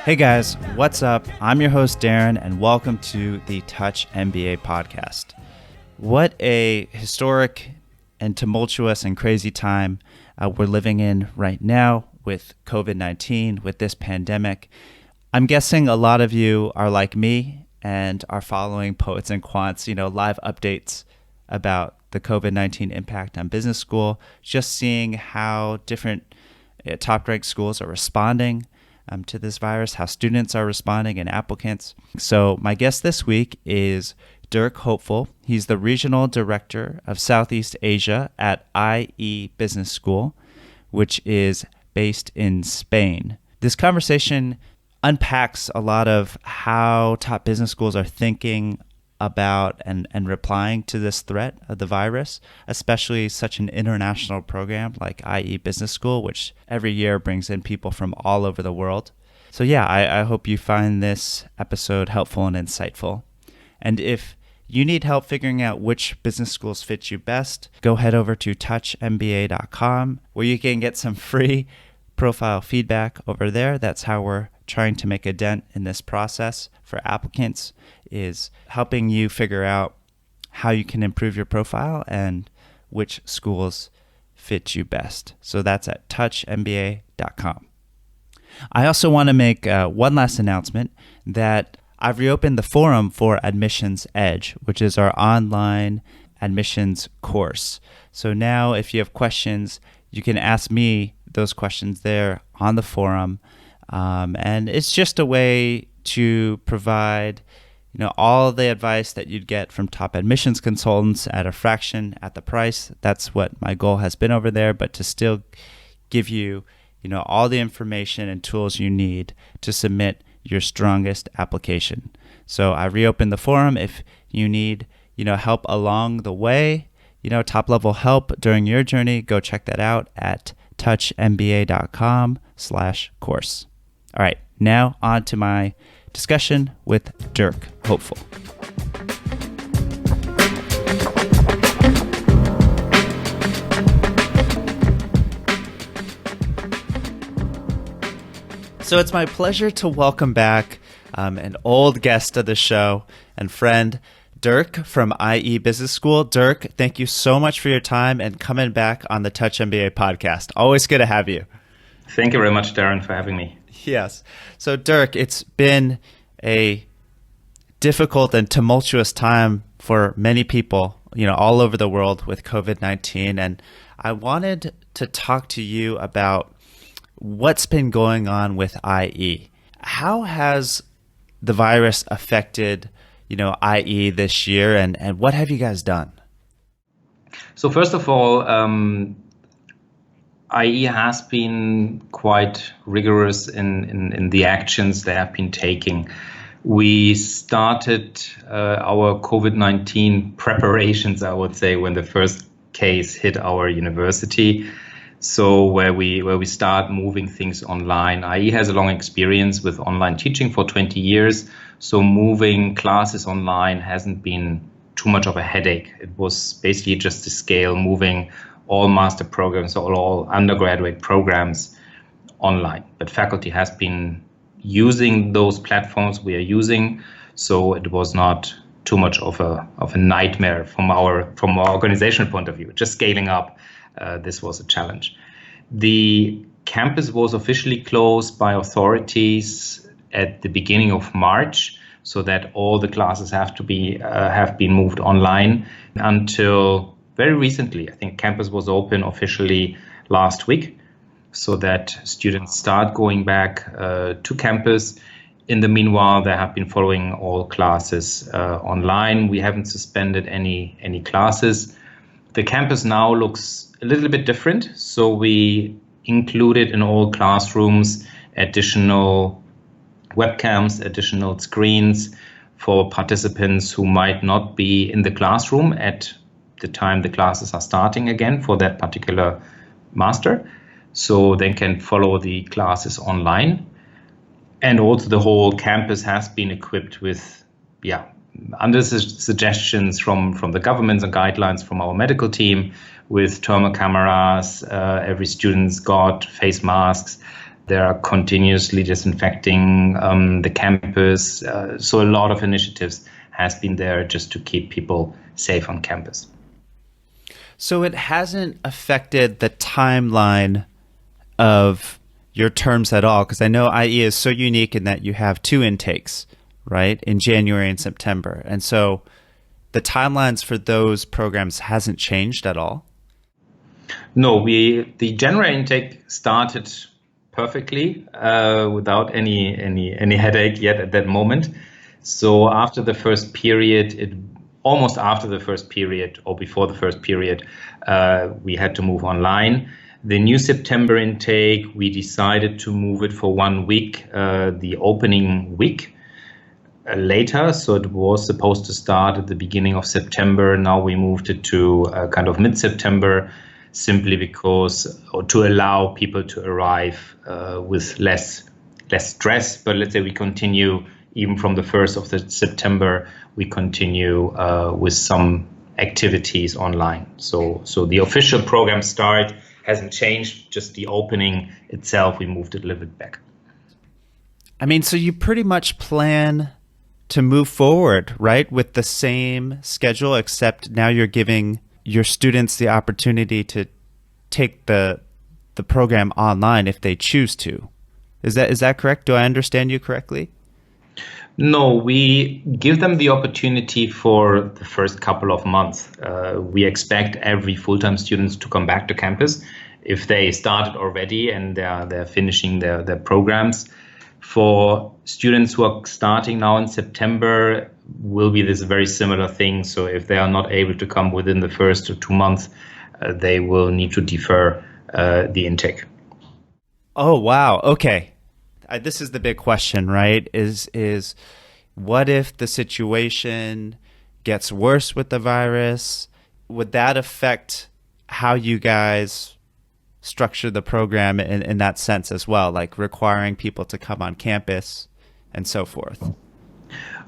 Hey guys, what's up? I'm your host Darren, and welcome to the Touch MBA podcast. What a historic and tumultuous and crazy time we're living in right now with COVID-19, with this pandemic. I'm guessing a lot of you are like me and are following Poets and Quants, live updates about the COVID-19 impact on business school, just seeing how different top-ranked schools are responding to this virus, how students are responding and applicants. So my guest this week is Dirk Hopfl. He's the Regional Director of Southeast Asia at IE Business School, which is based in Spain. This conversation unpacks a lot of how top business schools are thinking about and replying to this threat of the virus, especially such an international program like IE Business School, which every year brings in people from all over the world. So yeah, I hope you find this episode helpful and insightful. And if you need help figuring out which business schools fit you best, go head over to touchmba.com where you can get some free profile feedback over there. That's how we're trying to make a dent in this process for applicants, is helping you figure out how you can improve your profile and which schools fit you best. So that's at touchmba.com. I also want to make one last announcement that I've reopened the forum for Admissions Edge, which is our online admissions course. So now if you have questions, you can ask me those questions there on the forum. And it's just a way to provide, all the advice that you'd get from top admissions consultants at a fraction at the price. That's what my goal has been over there, but to still give you, all the information and tools you need to submit your strongest application. So I reopened the forum. If you need, help along the way, top level help during your journey, go check that out at touchmba.com/course. All right, now on to my discussion with Dirk Hopfl. So it's my pleasure to welcome back an old guest of the show and friend, Dirk from IE Business School. Dirk, thank you so much for your time and coming back on the Touch MBA podcast. Always good to have you. Thank you very much, Darren, for having me. Yes. So Dirk, it's been a difficult and tumultuous time for many people, all over the world with COVID-19. And I wanted to talk to you about what's been going on with IE. How has the virus affected, IE this year, and what have you guys done? So first of all, IE has been quite rigorous in the actions they have been taking. We started our COVID-19 preparations, I would say, when the first case hit our university. So where we start moving things online. IE has a long experience with online teaching for 20 years. So moving classes online hasn't been too much of a headache. It was basically just a scale, moving all master programs or all undergraduate programs online. But faculty has been using those platforms we are using, so it was not too much of a nightmare from our organizational point of view. Just scaling up, this was a challenge. The campus was officially closed by authorities at the beginning of March, so that all the classes have been moved online until very recently. I think campus was open officially last week, so that students start going back to campus. In the meanwhile, they have been following all classes online. We haven't suspended any classes. The campus now looks a little bit different. So we included in all classrooms additional webcams, additional screens for participants who might not be in the classroom at the time the classes are starting again for that particular master. So they can follow the classes online. And also the whole campus has been equipped with, under suggestions from the governments and guidelines from our medical team, with thermal cameras. Every student's got face masks. They are continuously disinfecting the campus. So a lot of initiatives has been there just to keep people safe on campus. So it hasn't affected the timeline of your terms at all, because I know IE is so unique in that you have 2 intakes, right, in January and September. And so the timelines for those programs hasn't changed at all? No, the January intake started perfectly without any headache yet at that moment. So after the first period, almost after the first period or before the first period, we had to move online. The new September intake, we decided to move it for 1 week, the opening week later. So it was supposed to start at the beginning of September. Now we moved it to kind of mid-September, simply because, or to allow people to arrive with less stress. But let's say we continue, even from the 1st of September, we continue with some activities online. So the official program start hasn't changed, just the opening itself, we moved it a little bit back. I mean, so you pretty much plan to move forward, right, with the same schedule, except now you're giving your students the opportunity to take the program online if they choose to. Is that correct? Do I understand you correctly? No, we give them the opportunity for the first couple of months. We expect every full-time students to come back to campus if they started already and they're finishing their programs. For students who are starting now in September, will be this very similar thing. So if they are not able to come within the first 2 months, they will need to defer the intake. Oh, wow. Okay. This is the big question, right? Is what if the situation gets worse with the virus? Would that affect how you guys structure the program in that sense as well, like requiring people to come on campus and so forth?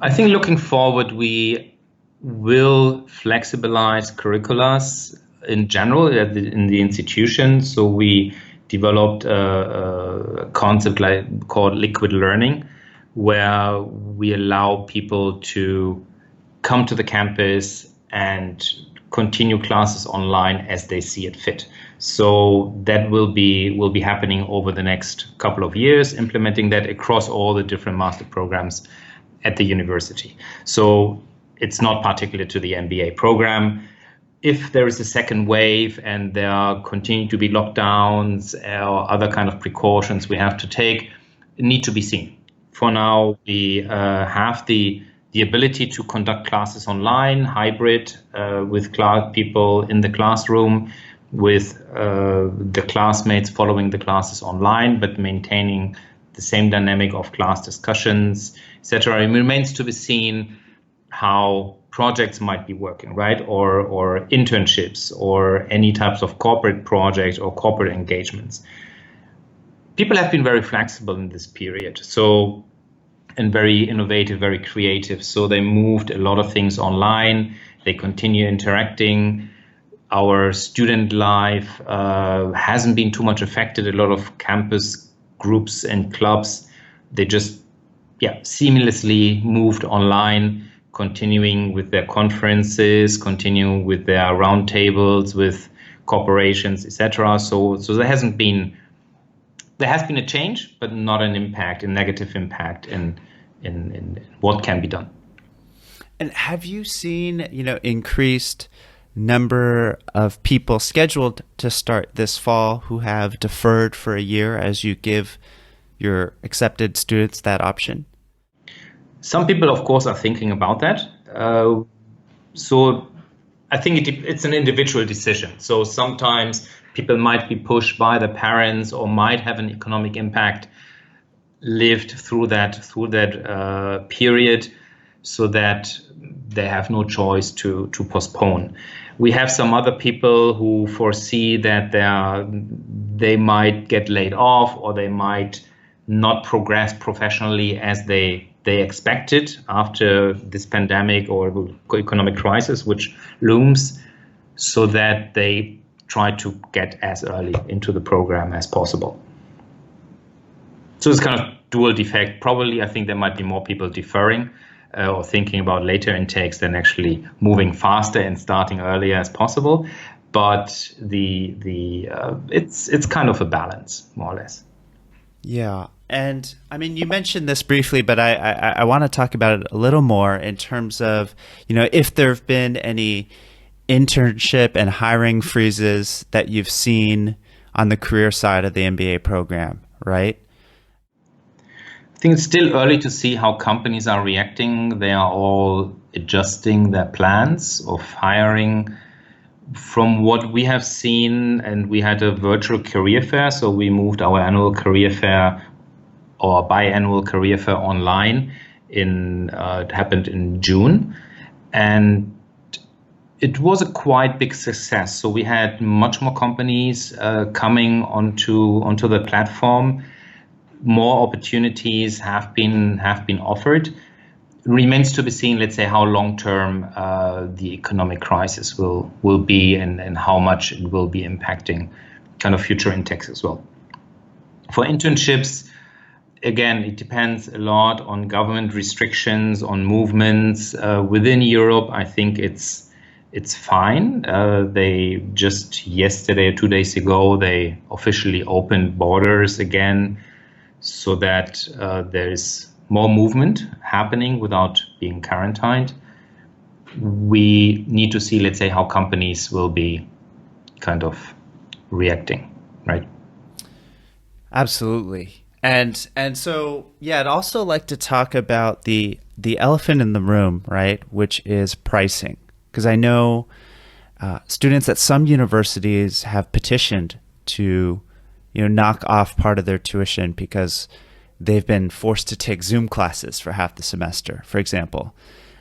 I think looking forward, we will flexibilize curriculums in general in the institution. So we developed a concept called liquid learning, where we allow people to come to the campus and continue classes online as they see it fit. So that will be happening over the next couple of years, implementing that across all the different master programs at the university. So it's not particular to the MBA program. If there is a second wave and there are continuing to be lockdowns or other kind of precautions we have to take, need to be seen. For now, we have the ability to conduct classes online, hybrid, with people in the classroom, with the classmates following the classes online, but maintaining the same dynamic of class discussions, etc. It remains to be seen how projects might be working, right? Or internships or any types of corporate projects or corporate engagements. People have been very flexible in this period, and very innovative, very creative. So they moved a lot of things online. They continue interacting. Our student life hasn't been too much affected. A lot of campus groups and clubs, they just seamlessly moved online, continuing with their conferences, continuing with their roundtables with corporations, etc. So there has been a change, but not an impact, a negative impact in what can be done. And have you seen, increased number of people scheduled to start this fall who have deferred for a year as you give your accepted students that option? Some people, of course, are thinking about that. So I think it's an individual decision. So sometimes people might be pushed by the parents or might have an economic impact lived through that period, so that they have no choice to postpone. We have some other people who foresee that they might get laid off, or they might not progress professionally as they expected after this pandemic or the economic crisis which looms, so that they try to get as early into the program as possible. So it's kind of dual defect. Probably, I think there might be more people deferring or thinking about later intakes than actually moving faster and starting earlier as possible. But it's kind of a balance, more or less. Yeah. And I mean, you mentioned this briefly, but I want to talk about it a little more in terms of, if there have been any internship and hiring freezes that you've seen on the career side of the MBA program, right? I think it's still early to see how companies are reacting. They are all adjusting their plans of hiring. From what we have seen, and we had a virtual career fair, so we moved our annual career fair or biannual career fair online. It happened in June, and it was a quite big success. So we had much more companies coming onto the platform. More opportunities have been offered. Remains to be seen, let's say, how long-term the economic crisis will be and how much it will be impacting kind of future intakes as well. For internships, again, it depends a lot on government restrictions, on movements. Within Europe, I think it's fine. They just yesterday or 2 days ago, they officially opened borders again so that there's more movement happening without being quarantined. We need to see, let's say, how companies will be kind of reacting, right? Absolutely. And so, yeah, I'd also like to talk about the elephant in the room, right, which is pricing. Because I know students at some universities have petitioned to, knock off part of their tuition because they've been forced to take Zoom classes for half the semester, for example.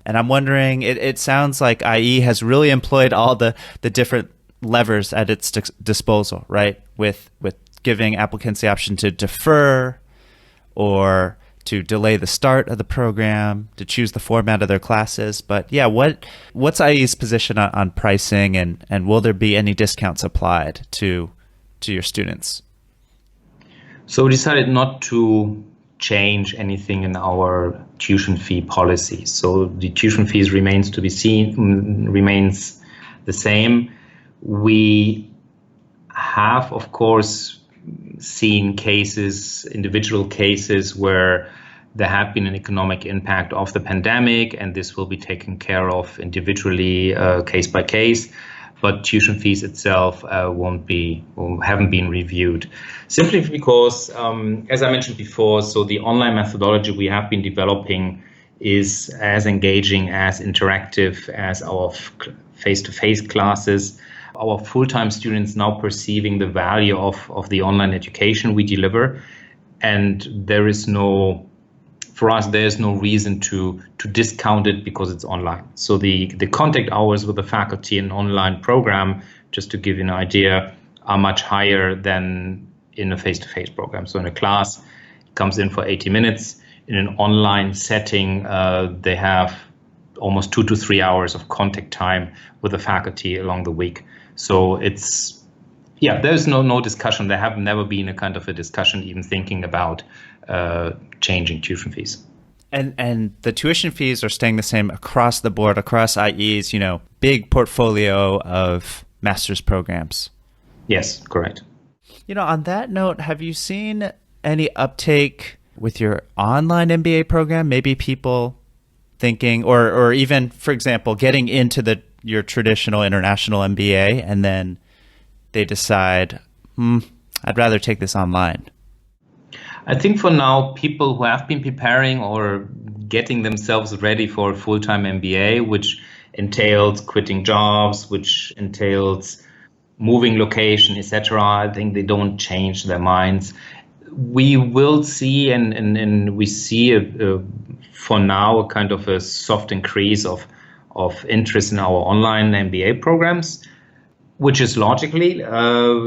And I'm wondering, it sounds like IE has really employed all the different levers at its disposal, right? With giving applicants the option to defer or to delay the start of the program, to choose the format of their classes. But yeah, what's IE's position on pricing, and will there be any discounts applied to your students? So we decided not to change anything in our tuition fee policy. So the tuition fees remains the same. We have, of course, seen individual cases where there have been an economic impact of the pandemic, and this will be taken care of individually, case by case. But tuition fees itself haven't been reviewed, simply because, as I mentioned before, so the online methodology we have been developing is as engaging, as interactive as our face-to-face classes. Our full-time students now perceiving the value of the online education we deliver, and there's no reason to discount it because it's online. So the contact hours with the faculty in an online program, just to give you an idea, are much higher than in a face-to-face program. So in a class, it comes in for 80 minutes. In an online setting, they have almost 2 to 3 hours of contact time with the faculty along the week. So there's no discussion. There have never been a kind of a discussion even thinking about changing tuition fees. And the tuition fees are staying the same across the board, across IE's, big portfolio of master's programs. Yes, correct. On that note, have you seen any uptake with your online MBA program? Maybe people thinking, or even, for example, getting into your traditional international MBA, and then they decide, I'd rather take this online. I think for now, people who have been preparing or getting themselves ready for a full-time MBA, which entails quitting jobs, which entails moving location, etc., I think they don't change their minds. We will see, and we see for now a kind of a soft increase of interest in our online MBA programs, which is logically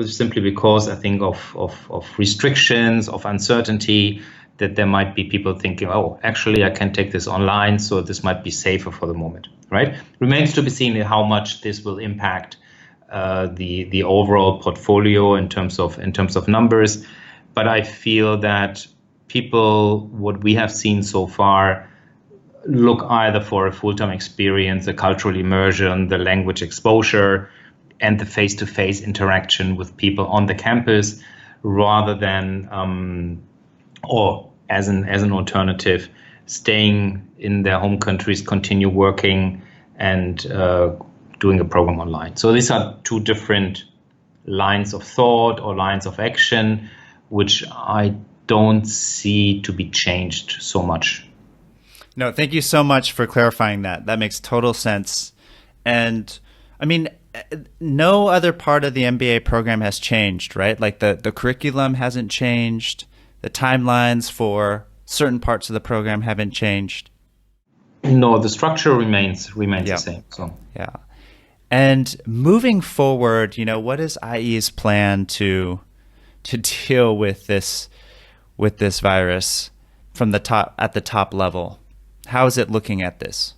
simply because I think of restrictions, of uncertainty, that there might be people thinking, oh, actually I can take this online, so this might be safer for the moment, right? Remains to be seen how much this will impact the overall portfolio in terms of numbers. But I feel that people, what we have seen so far, look either for a full-time experience, a cultural immersion, the language exposure, and the face-to-face interaction with people on the campus, rather than, or as an alternative, staying in their home countries, continue working and doing a program online. So these are two different lines of thought or lines of action, which I don't see to be changed so much. No, thank you so much for clarifying that. That makes total sense. And I mean, no other part of the MBA program has changed, right? Like the curriculum hasn't changed. The timelines for certain parts of the program haven't changed. No, the structure remains the same. So yeah. And moving forward, what is IE's plan to deal with this virus from the top at the top level? How is it looking at this?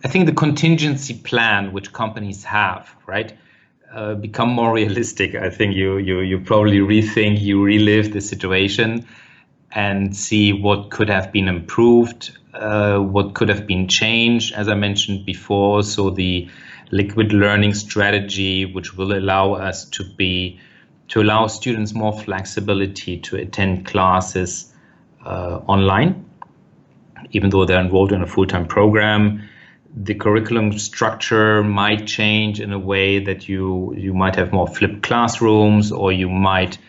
I think the contingency plan which companies have, right, become more realistic. I think you probably rethink, you relive the situation and see what could have been improved, what could have been changed, as I mentioned before. So the liquid learning strategy, which will allow us to allow students more flexibility to attend classes online, even though they're enrolled in a full-time program. The curriculum structure might change in a way that you might have more flipped classrooms, or you might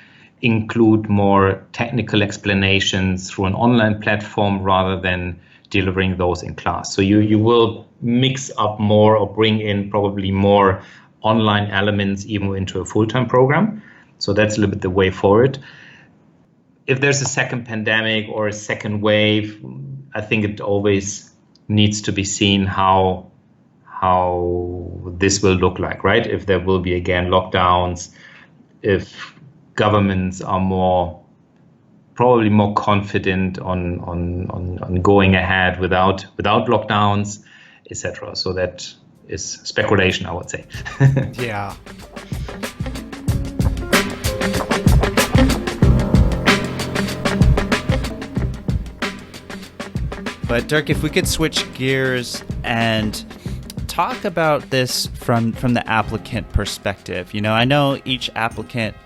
include more technical explanations through an online platform rather than delivering those in class. So you will mix up more or bring in probably more online elements even into a full-time program. So that's a little bit the way forward. If there's a second pandemic or a second wave, I think it always needs to be seen how this will look like, right? If there will be again lockdowns, if governments are probably more confident on going ahead without lockdowns, etc. So that is speculation, I would say. Yeah. But Dirk, if we could switch gears and talk about this from the applicant perspective. I know each applicant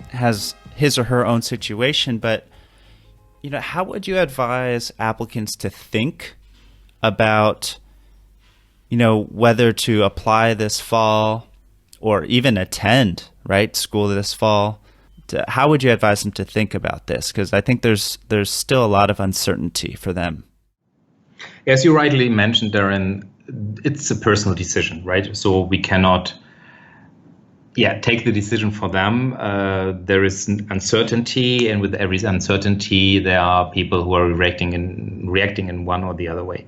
has his or her own situation, but how would you advise applicants to think about whether to apply this fall or even attend school this fall? How would you advise them to think about this? Because I think there's still a lot of uncertainty for them. As you rightly mentioned, Darren, it's a personal decision, right? So we cannot take the decision for them. There is uncertainty, and with every uncertainty, there are people who are reacting in one or the other way.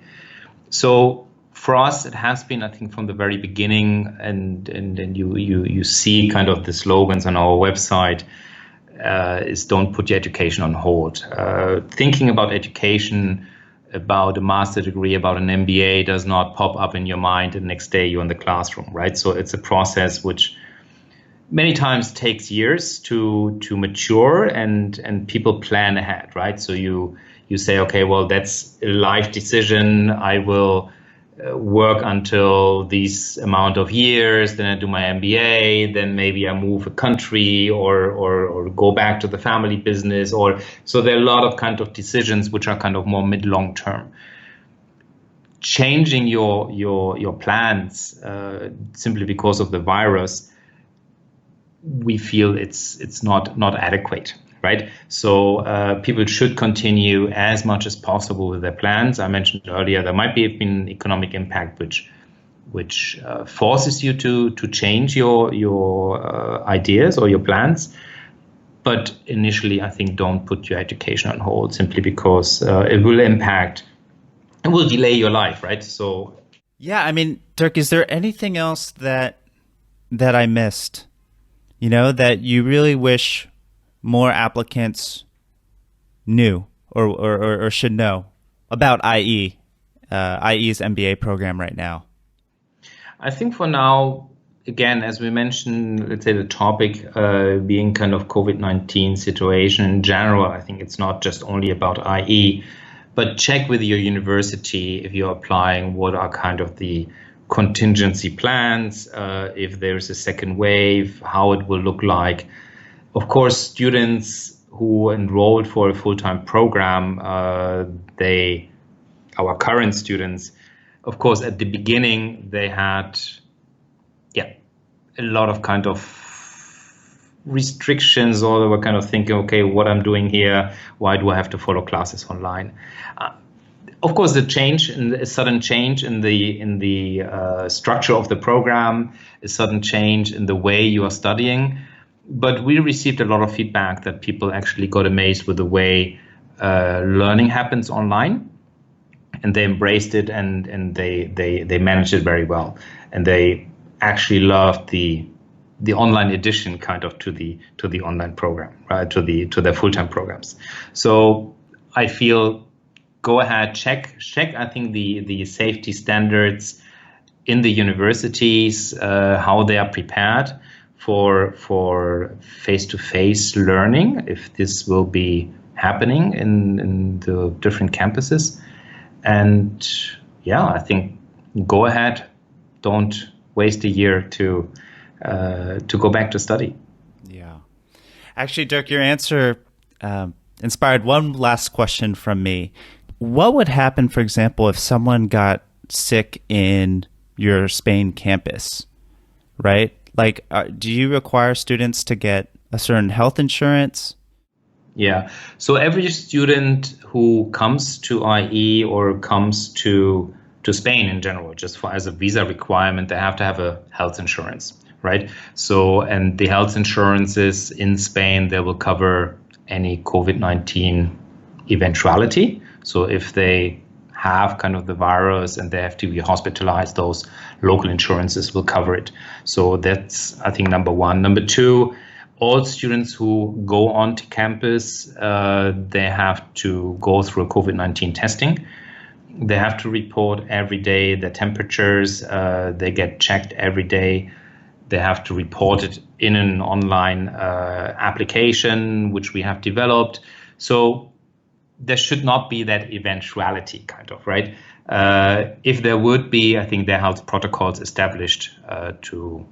So for us, it has been, I think, from the very beginning, and you see kind of the slogans on our website, is don't put your education on hold. Thinking about education, about a master degree, about an MBA does not pop up in your mind the next day you're in the classroom, right? So it's a process which many times takes years to mature, and people plan ahead, right? So you say, okay, well, that's a life decision. I will work until this amount of years, then I do my MBA, then maybe I move a country or go back to the family business, so there are a lot of kind of decisions which are kind of more mid-long term. Changing your plans simply because of the virus, we feel it's not adequate, right? So people should continue as much as possible with their plans. I mentioned earlier there might be an economic impact which forces you to change your ideas or your plans. But initially, I think don't put your education on hold simply because it will delay your life, right? So yeah, I mean, Dirk, is there anything else that I missed? That you really wish more applicants knew or should know about IE's MBA program right now? I think for now, again, as we mentioned, let's say the topic being kind of COVID-19 situation in general, I think it's not just only about IE, but check with your university if you're applying, what are kind of the contingency plans, if there's a second wave, how it will look like. Of course, students who enrolled for a full-time program, our current students, of course, at the beginning, they had a lot of kind of restrictions, or they were kind of thinking, okay, what I'm doing here, why do I have to follow classes online? Of course, a sudden change in the structure of the program, a sudden change in the way you are studying. But we received a lot of feedback that people actually got amazed with the way learning happens online, and they embraced it and they managed it very well, and they actually loved the online addition kind of to the online program, right? To their full-time programs. So I feel, go ahead, check. I think the safety standards in the universities, how they are prepared for face-to-face learning, if this will be happening in the different campuses. And yeah, I think go ahead, don't waste a year to go back to study. Yeah. Actually, Dirk, your answer inspired one last question from me. What would happen, for example, if someone got sick in your Spain campus, right? Like, do you require students to get a certain health insurance? Yeah. So every student who comes to IE or comes to Spain in general, just as a visa requirement, they have to have a health insurance, right? So, and the health insurances in Spain, they will cover any COVID-19 eventuality. So if they have kind of the virus and they have to be hospitalized, those local insurances will cover it. So that's, I think, number one. Number two, all students who go onto campus, they have to go through a COVID-19 testing. They have to report every day their temperatures. They get checked every day. They have to report it in an online application, which we have developed. So there should not be that eventuality, kind of, right? If there would be, I think there are health protocols established to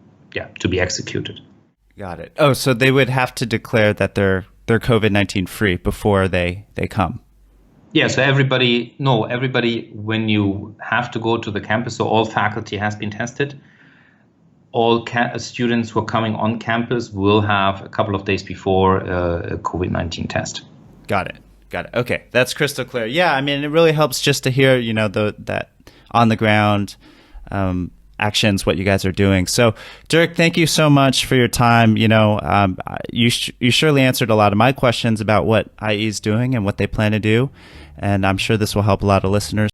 be executed. Got it. Oh, so they would have to declare that they're COVID-19 free before they come. Yeah, so everybody, when you have to go to the campus, so all faculty has been tested. All students who are coming on campus will have a couple of days before a COVID-19 test. Got it. Okay, that's crystal clear. Yeah, I mean, it really helps just to hear, that on the ground actions, what you guys are doing. So, Dirk, thank you so much for your time. You surely answered a lot of my questions about what IE is doing and what they plan to do, and I'm sure this will help a lot of listeners.